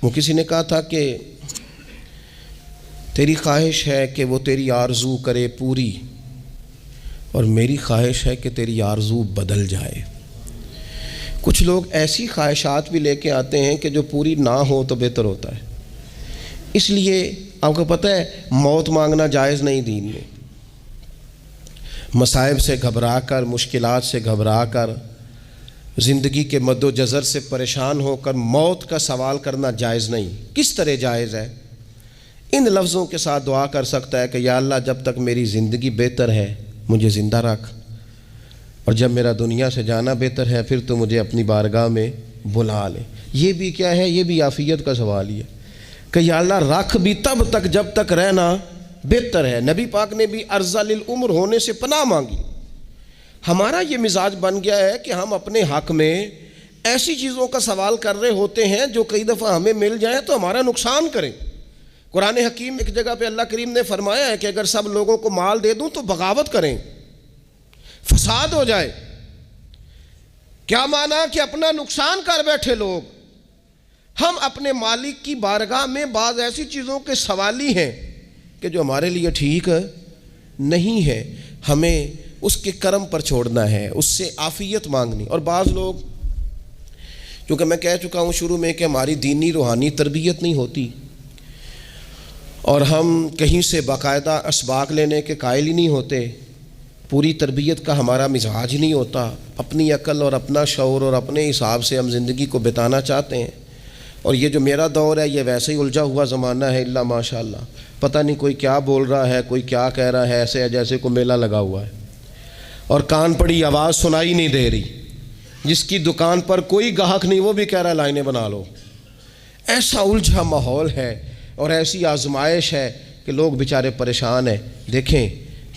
وہ کسی نے کہا تھا کہ تیری خواہش ہے کہ وہ تیری آرزو کرے پوری، اور میری خواہش ہے کہ تیری آرزو بدل جائے۔ کچھ لوگ ایسی خواہشات بھی لے کے آتے ہیں کہ جو پوری نہ ہو تو بہتر ہوتا ہے۔ اس لیے آپ کو پتہ ہے موت مانگنا جائز نہیں دین میں۔ مصائب سے گھبرا کر، مشکلات سے گھبرا کر، زندگی کے مد و جزر سے پریشان ہو کر موت کا سوال کرنا جائز نہیں۔ کس طرح جائز ہے؟ ان لفظوں کے ساتھ دعا کر سکتا ہے کہ یا اللہ جب تک میری زندگی بہتر ہے مجھے زندہ رکھ، اور جب میرا دنیا سے جانا بہتر ہے پھر تو مجھے اپنی بارگاہ میں بلا لے۔ یہ بھی کیا ہے؟ یہ بھی عافیت کا سوال ہی ہے کہ یا اللہ رکھ بھی تب تک جب تک رہنا بہتر ہے۔ نبی پاک نے بھی ارذل العمر ہونے سے پناہ مانگی۔ ہمارا یہ مزاج بن گیا ہے کہ ہم اپنے حق میں ایسی چیزوں کا سوال کر رہے ہوتے ہیں جو کئی دفعہ ہمیں مل جائیں تو ہمارا نقصان کریں۔ قرآن حکیم ایک جگہ پہ اللہ کریم نے فرمایا ہے کہ اگر سب لوگوں کو مال دے دوں تو بغاوت کریں، فساد ہو جائے۔ کیا معنی کہ اپنا نقصان کر بیٹھے لوگ۔ ہم اپنے مالک کی بارگاہ میں بعض ایسی چیزوں کے سوالی ہیں کہ جو ہمارے لیے ٹھیک نہیں ہے، ہمیں اس کے کرم پر چھوڑنا ہے، اس سے عافیت مانگنی۔ اور بعض لوگ، کیونکہ میں کہہ چکا ہوں شروع میں کہ ہماری دینی روحانی تربیت نہیں ہوتی، اور ہم کہیں سے باقاعدہ اسباق لینے کے قائل ہی نہیں ہوتے، پوری تربیت کا ہمارا مزاج نہیں ہوتا، اپنی عقل اور اپنا شعور اور اپنے حساب سے ہم زندگی کو بتانا چاہتے ہیں۔ اور یہ جو میرا دور ہے یہ ویسے ہی الجھا ہوا زمانہ ہے، اللہ ماشاء اللہ، پتہ نہیں کوئی کیا بول رہا ہے، کوئی کیا کہہ رہا ہے، ایسے جیسے کوئی میلہ لگا ہوا ہے اور کان پڑی آواز سنائی نہیں دے رہی۔ جس کی دکان پر کوئی گاہک نہیں وہ بھی کہہ رہا ہے لائنیں بنا لو۔ ایسا الجھا ماحول ہے اور ایسی آزمائش ہے کہ لوگ بیچارے پریشان ہیں۔ دیکھیں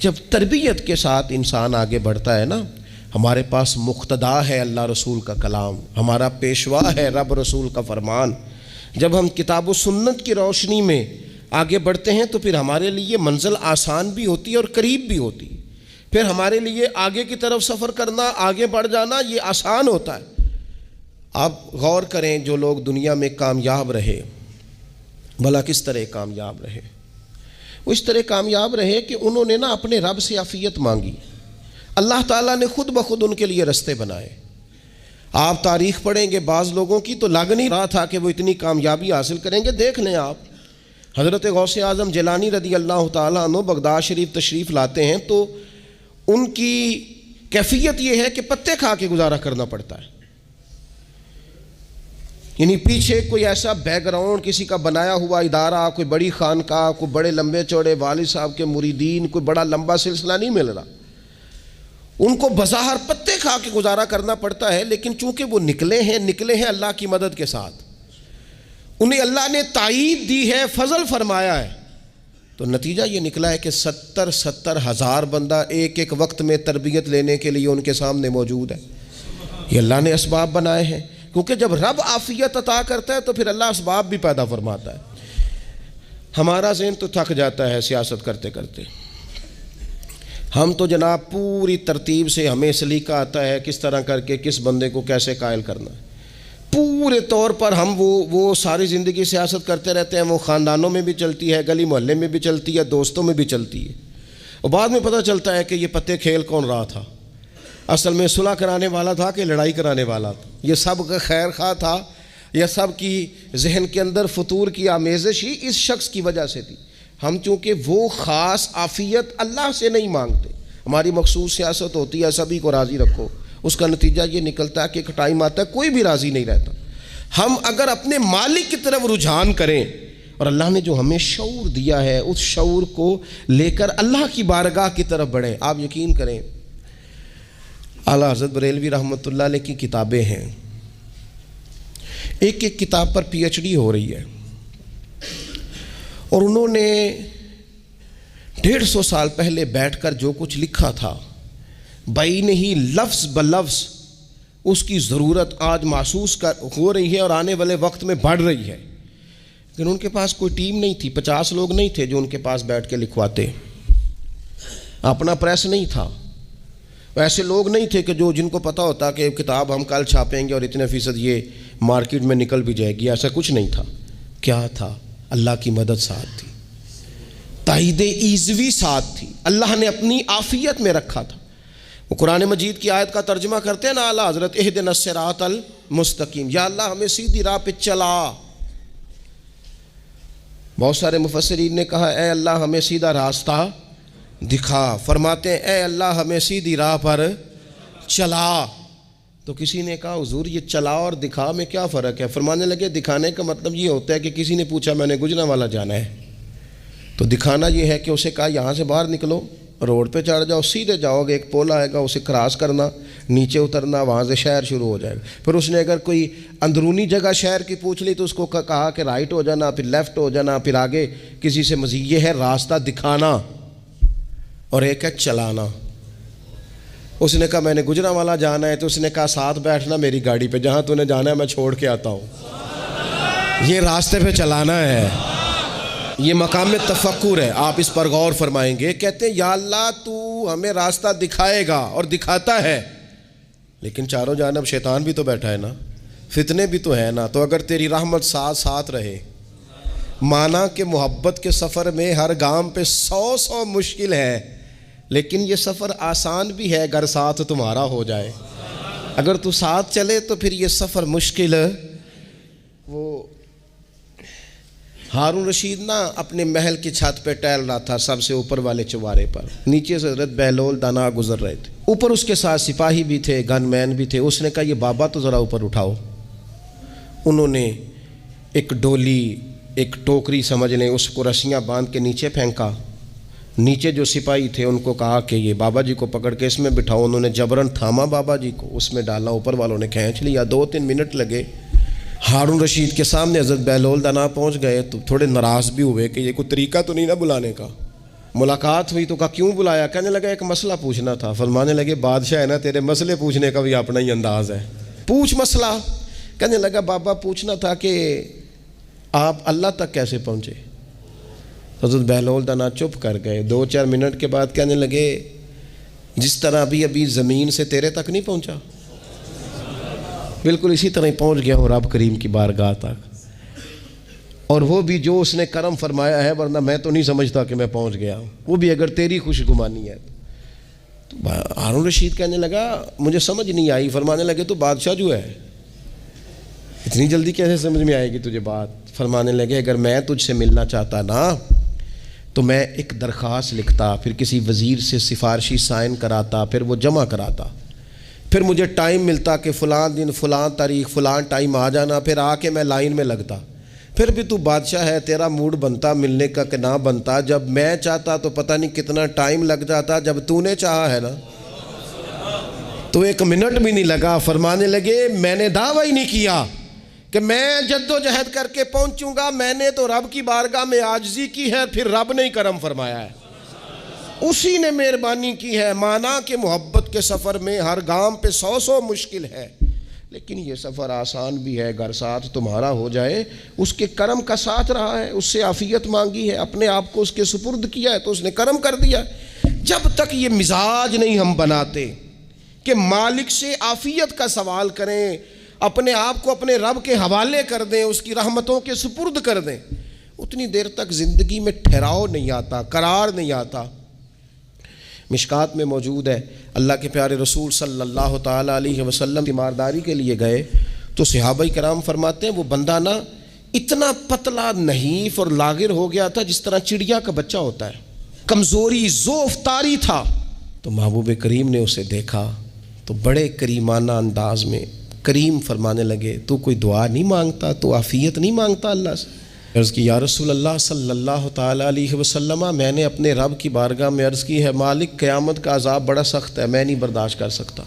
جب تربیت کے ساتھ انسان آگے بڑھتا ہے نا، ہمارے پاس مقتدا ہے اللہ رسول کا کلام، ہمارا پیشوا ہے رب رسول کا فرمان۔ جب ہم کتاب و سنت کی روشنی میں آگے بڑھتے ہیں تو پھر ہمارے لیے منزل آسان بھی ہوتی ہے اور قریب بھی ہوتی ہے، پھر ہمارے لیے آگے کی طرف سفر کرنا، آگے بڑھ جانا یہ آسان ہوتا ہے۔ آپ غور کریں جو لوگ دنیا میں کامیاب رہے، بھلا کس طرح کامیاب رہے؟ وہ اس طرح کامیاب رہے کہ انہوں نے نا اپنے رب سے عافیت مانگی، اللہ تعالیٰ نے خود بخود ان کے لیے رستے بنائے۔ آپ تاریخ پڑھیں گے بعض لوگوں کی تو لگ نہیں رہا تھا کہ وہ اتنی کامیابی حاصل کریں گے۔ دیکھ لیں آپ، حضرت غوث اعظم جیلانی رضی اللہ تعالیٰ عنہ بغداد شریف تشریف لاتے ہیں تو ان کی کیفیت یہ ہے کہ پتے کھا کے گزارا کرنا پڑتا ہے، یعنی پیچھے کوئی ایسا بیک گراؤنڈ کسی کا بنایا ہوا ادارہ، کوئی بڑی خانقاہ، کوئی بڑے لمبے چوڑے والد صاحب کے مریدین، کوئی بڑا لمبا سلسلہ نہیں مل رہا۔ ان کو بظاہر پتے کھا کے گزارا کرنا پڑتا ہے، لیکن چونکہ وہ نکلے ہیں اللہ کی مدد کے ساتھ، انہیں اللہ نے تائید دی ہے، فضل فرمایا ہے، تو نتیجہ یہ نکلا ہے کہ 70 ہزار بندہ ایک ایک وقت میں تربیت لینے کے لیے ان کے سامنے موجود ہے۔ یہ اللہ نے اسباب بنائے ہیں، کیونکہ جب رب عافیت عطا کرتا ہے تو پھر اللہ اسباب بھی پیدا فرماتا ہے۔ ہمارا ذہن تو تھک جاتا ہے سیاست کرتے کرتے، ہم تو جناب پوری ترتیب سے ہمیں سلیقہ آتا ہے کس طرح کر کے کس بندے کو کیسے قائل کرنا ہے، پورے طور پر ہم وہ ساری زندگی سیاست کرتے رہتے ہیں۔ وہ خاندانوں میں بھی چلتی ہے، گلی محلے میں بھی چلتی ہے، دوستوں میں بھی چلتی ہے، اور بعد میں پتہ چلتا ہے کہ یہ پتے کھیل کون رہا تھا، اصل میں صلح کرانے والا تھا کہ لڑائی کرانے والا تھا، یہ سب کا خیر خواہ تھا، یہ سب کی ذہن کے اندر فطور کی آمیزش ہی اس شخص کی وجہ سے تھی۔ ہم چونکہ وہ خاص عافیت اللہ سے نہیں مانگتے، ہماری مخصوص سیاست ہوتی ہے سبھی کو راضی رکھو، اس کا نتیجہ یہ نکلتا ہے کہ ایک ٹائم آتا ہے کوئی بھی راضی نہیں رہتا۔ ہم اگر اپنے مالک کی طرف رجحان کریں اور اللہ نے جو ہمیں شعور دیا ہے اس شعور کو لے کر اللہ کی بارگاہ کی طرف بڑھیں، آپ یقین کریں اعلیٰ حضرت بریلوی رحمۃ اللہ علیہ کی کتابیں ہیں، ایک ایک کتاب پر پی ایچ ڈی ہو رہی ہے، اور انہوں نے 150 سال پہلے بیٹھ کر جو کچھ لکھا تھا بین ہی لفظ بلفظ اس کی ضرورت آج محسوس ہو رہی ہے اور آنے والے وقت میں بڑھ رہی ہے، لیکن ان کے پاس کوئی ٹیم نہیں تھی، 50 لوگ نہیں تھے جو ان کے پاس بیٹھ کے لکھواتے، اپنا پریس نہیں تھا، ایسے لوگ نہیں تھے کہ جن کو پتہ ہوتا کہ کتاب ہم کل چھاپیں گے اور اتنے فیصد یہ مارکیٹ میں نکل بھی جائے گی، ایسا کچھ نہیں تھا۔ کیا تھا؟ اللہ کی مدد ساتھ تھی، تائید ایزوی ساتھ تھی، اللہ نے اپنی عافیت میں رکھا تھا۔ وہ قرآن مجید کی آیت کا ترجمہ کرتے ہیں نا اعلیٰ حضرت، اہدنا الصراط المستقیم، یا اللہ ہمیں سیدھی راہ پہ چلا۔ بہت سارے مفسرین نے کہا اے اللہ ہمیں سیدھا راستہ دکھا، فرماتے ہیں اے اللہ ہمیں سیدھی راہ پر چلا۔ تو کسی نے کہا حضور یہ چلا اور دکھا میں کیا فرق ہے؟ فرمانے لگے دکھانے کا مطلب یہ ہوتا ہے کہ کسی نے پوچھا میں نے گجرانوالہ جانا ہے، تو دکھانا یہ ہے کہ اسے کہا یہاں سے باہر نکلو، روڈ پہ چڑھ جاؤ، سیدھے جاؤ گے، ایک پول آئے گا اسے کراس کرنا، نیچے اترنا، وہاں سے شہر شروع ہو جائے گا۔ پھر اس نے اگر کوئی اندرونی جگہ شہر کی پوچھ لی تو اس کو کہا کہ رائٹ ہو جانا، پھر لیفٹ ہو جانا، پھر آگے کسی سے مزید۔ یہ ہے راستہ دکھانا، اور ایک ہے چلانا۔ اس نے کہا میں نے گجرانوالہ جانا ہے، تو اس نے کہا ساتھ بیٹھنا میری گاڑی پہ، جہاں تو نے جانا ہے میں چھوڑ کے آتا ہوں۔ یہ راستے پہ چلانا ہے، یہ مقام تفکر ہے، آپ اس پر غور فرمائیں گے۔ کہتے ہیں یا اللہ تو ہمیں راستہ دکھائے گا اور دکھاتا ہے، لیکن چاروں جانب شیطان بھی تو بیٹھا ہے نا، فتنے بھی تو ہے نا، تو اگر تیری رحمت ساتھ ساتھ رہے، مانا کہ محبت کے سفر میں ہر گام پہ 100 مشکل ہے، لیکن یہ سفر آسان بھی ہے اگر ساتھ تمہارا ہو جائے۔ اگر تو ساتھ چلے تو پھر یہ سفر مشکل ہے۔ وہ ہارون رشید نا اپنے محل کی چھت پہ ٹہل رہا تھا، سب سے اوپر والے چوارے پر، نیچے سے حضرت بہلول دانا گزر رہے تھے، اوپر اس کے ساتھ سپاہی بھی تھے، گن مین بھی تھے۔ اس نے کہا یہ بابا تو ذرا اوپر اٹھاؤ۔ انہوں نے ایک ڈولی، ایک ٹوکری سمجھ لیں، اس کو رسیاں باندھ کے نیچے پھینکا۔ نیچے جو سپاہی تھے ان کو کہا کہ یہ بابا جی کو پکڑ کے اس میں بٹھاؤ۔ انہوں نے جبرن تھاما بابا جی کو، اس میں ڈالا، اوپر والوں نے کھینچ لیا۔ 2-3 منٹ لگے۔ ہارون رشید کے سامنے حضرت بہلول دانا پہنچ گئے تو تھوڑے ناراض بھی ہوئے کہ یہ کوئی طریقہ تو نہیں نا بلانے کا۔ ملاقات ہوئی تو کہا کیوں بلایا؟ کہنے لگا ایک مسئلہ پوچھنا تھا۔ فرمانے لگے بادشاہ ہے نا، تیرے مسئلے پوچھنے کا بھی اپنا ہی انداز ہے، پوچھ مسئلہ۔ کہنے لگا بابا پوچھنا تھا کہ آپ اللہ تک کیسے پہنچے؟ حضرت بہلول دانا چپ کر گئے۔ 2-4 منٹ کے بعد کہنے لگے جس طرح ابھی زمین سے تیرے تک نہیں پہنچا، بالکل اسی طرح پہنچ گیا ہوں رب کریم کی بارگاہ تک، اور وہ بھی جو اس نے کرم فرمایا ہے، ورنہ میں تو نہیں سمجھتا کہ میں پہنچ گیا ہوں، وہ بھی اگر تیری خوش گمانی ہے۔ تو ہارون رشید کہنے لگا مجھے سمجھ نہیں آئی۔ فرمانے لگے تو بادشاہ جو ہے اتنی جلدی کیسے سمجھ میں آئے گی تجھے بات؟ فرمانے لگے اگر میں تجھ سے ملنا چاہتا نا تو میں ایک درخواست لکھتا، پھر کسی وزیر سے سفارشی سائن کراتا، پھر وہ جمع کراتا، پھر مجھے ٹائم ملتا کہ فلاں دن فلاں تاریخ فلاں ٹائم آ جانا، پھر آ کے میں لائن میں لگتا۔ پھر بھی تو بادشاہ ہے، تیرا موڈ بنتا ملنے کا کہ نہ بنتا۔ جب میں چاہتا تو پتہ نہیں کتنا ٹائم لگ جاتا، جب تو نے چاہا ہے نا تو 1 منٹ بھی نہیں لگا۔ فرمانے لگے میں نے دعویٰ ہی نہیں کیا کہ میں جد و جہد کر کے پہنچوں گا، میں نے تو رب کی بارگاہ میں عاجزی کی ہے، پھر رب نے ہی کرم فرمایا ہے، اسی نے مہربانی کی ہے۔ مانا کہ محبت کے سفر میں ہر گام پہ 100 مشکل ہے، لیکن یہ سفر آسان بھی ہے اگر ساتھ تمہارا ہو جائے۔ اس کے کرم کا ساتھ رہا ہے، اس سے عافیت مانگی ہے، اپنے آپ کو اس کے سپرد کیا ہے تو اس نے کرم کر دیا۔ جب تک یہ مزاج نہیں ہم بناتے کہ مالک سے عافیت کا سوال کریں، اپنے آپ کو اپنے رب کے حوالے کر دیں، اس کی رحمتوں کے سپرد کر دیں، اتنی دیر تک زندگی میں ٹھہراؤ نہیں آتا، قرار نہیں آتا۔ مشکات میں موجود ہے، اللہ کے پیارے رسول صلی اللہ تعالیٰ علیہ وسلم تیمارداری کے لیے گئے تو صحابہ کرام فرماتے ہیں وہ بندہ نا اتنا پتلا نحیف اور لاغر ہو گیا تھا جس طرح چڑیا کا بچہ ہوتا ہے، کمزوری ضعف طاری تھا۔ تو محبوب کریم نے اسے دیکھا تو بڑے کریمانہ انداز میں کریم فرمانے لگے تو کوئی دعا نہیں مانگتا، تو عافیت نہیں مانگتا اللہ سے؟ عرض کی یا رسول اللہ صلی اللہ تعالیٰ علیہ وسلم، میں نے اپنے رب کی بارگاہ میں عرض کی ہے مالک قیامت کا عذاب بڑا سخت ہے، میں نہیں برداشت کر سکتا،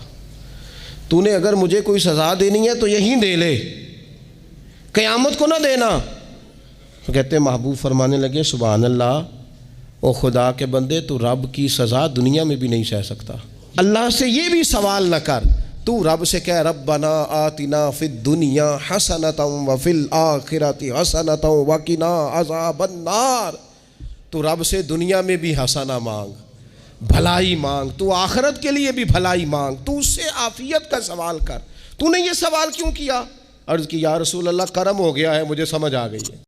تو نے اگر مجھے کوئی سزا دینی ہے تو یہیں دے لے، قیامت کو نہ دینا۔ تو کہتے ہیں محبوب فرمانے لگے سبحان اللہ، او خدا کے بندے تو رب کی سزا دنیا میں بھی نہیں سہ سکتا، اللہ سے یہ بھی سوال نہ کر، تو رب سے کہہ ربنا آتنا فی الدنیا حسنۃ وفی الآخرۃ حسنۃ وقنا عذاب النار، تو رب سے دنیا میں بھی حسنہ مانگ، بھلائی مانگ، تو آخرت کے لیے بھی بھلائی مانگ، تو اس سے عافیت کا سوال کر۔ تو نے یہ سوال کیوں کیا؟ عرض کی یا رسول اللہ کرم ہو گیا ہے، مجھے سمجھ آ گئی ہے۔